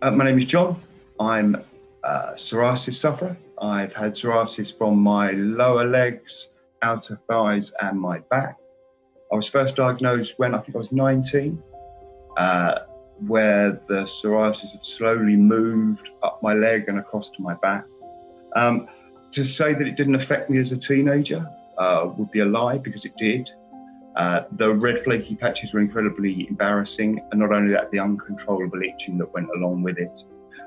My name is John. I'm a psoriasis sufferer. I've had psoriasis from my lower legs, outer thighs and my back. I was first diagnosed when I think I was 19, where the psoriasis had slowly moved up my leg and across to my back. To say that it didn't affect me as a teenager would be a lie, because it did. The red flaky patches were incredibly embarrassing, and not only that, the uncontrollable itching that went along with it.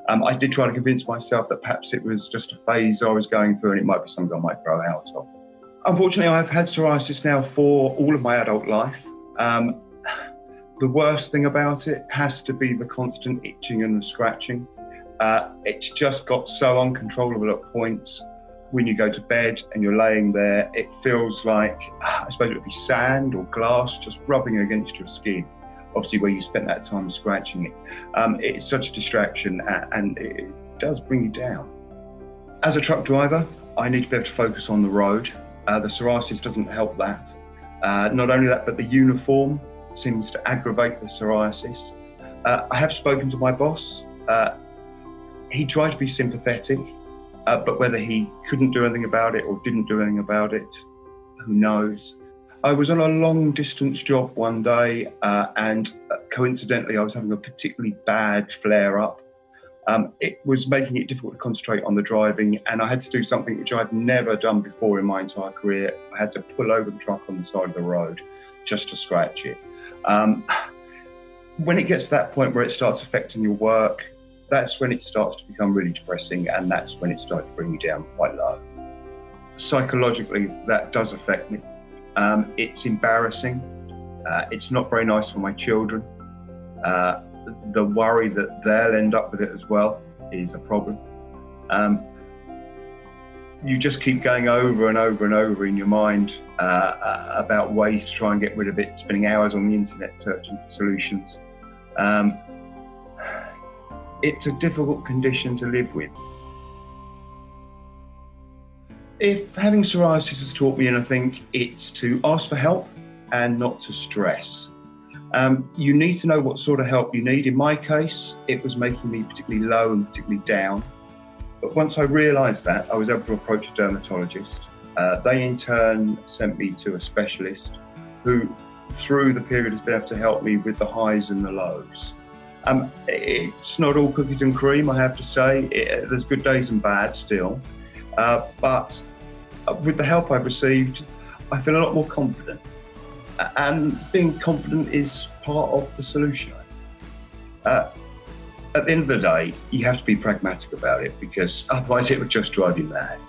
I did try to convince myself that perhaps it was just a phase I was going through and it might be something I might grow out of. Unfortunately, I've had psoriasis now for all of my adult life. The worst thing about it has to be the constant itching and the scratching. It's just got so uncontrollable at points. When you go to bed and you're laying there, it feels like, I suppose it would be sand or glass just rubbing against your skin, obviously where you spent that time scratching it. It's such a distraction and it does bring you down. As a truck driver, I need to be able to focus on the road. The psoriasis doesn't help that. Not only that, but the uniform seems to aggravate the psoriasis. I have spoken to my boss. He tried to be sympathetic, but whether he couldn't do anything about it or didn't do anything about it, who knows. I was on a long distance job one day and coincidentally I was having a particularly bad flare up. It was making it difficult to concentrate on the driving, and I had to do something which I'd never done before in my entire career. I had to pull over the truck on the side of the road just to scratch it. When it gets to that point where it starts affecting your work, that's when it starts to become really depressing, and that's when it starts to bring you down quite low. Psychologically, that does affect me. It's embarrassing. It's not very nice for my children. The worry that they'll end up with it as well is a problem. You just keep going over and over and over in your mind about ways to try and get rid of it, spending hours on the internet searching for solutions. It's a difficult condition to live with. If having psoriasis has taught me anything, it's to ask for help and not to stress. You need to know what sort of help you need. In my case, it was making me particularly low and particularly down. But once I realised that, I was able to approach a dermatologist. They in turn sent me to a specialist who, through the period, has been able to help me with the highs and the lows. It's not all cookies and cream, I have to say. There's good days and bad still. But with the help I've received, I feel a lot more confident. And being confident is part of the solution. At the end of the day, you have to be pragmatic about it, because otherwise it would just drive you mad.